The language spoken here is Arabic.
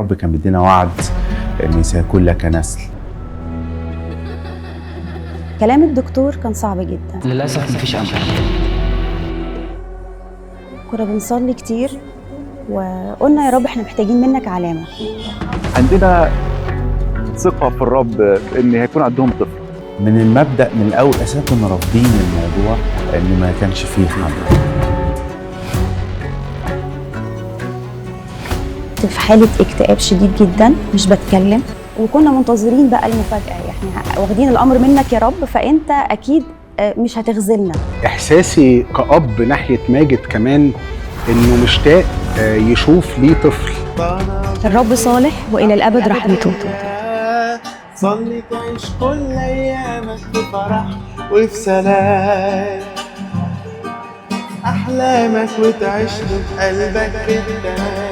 الرب كان بيدينا وعد ان سيكون لك نسل. كلام الدكتور كان صعب جدا، للأسف مفيش أمل. كنا بنصلي كتير وقلنا يا رب احنا محتاجين منك علامة. عندنا ثقة في الرب ان هيكون عندهم طفل. من المبدأ من الأول أساسا كنا رافضين الموضوع إن ما كانش فيه حمل. كنت في حالة اكتئاب شديد جدا، مش بتكلم، وكنا منتظرين بقى المفاجأة، يعني واخدين الأمر منك يا رب، فأنت أكيد مش هتخذلنا. إحساسي كأب ناحية ماجد كمان إنه مشتاق يشوف ليه طفل. الرب صالح وإلى الأبد رحمته. صلي تعيش كل أيامك بفرح وفي سلام، أحلامك وتعيش بقلبك بالتمام.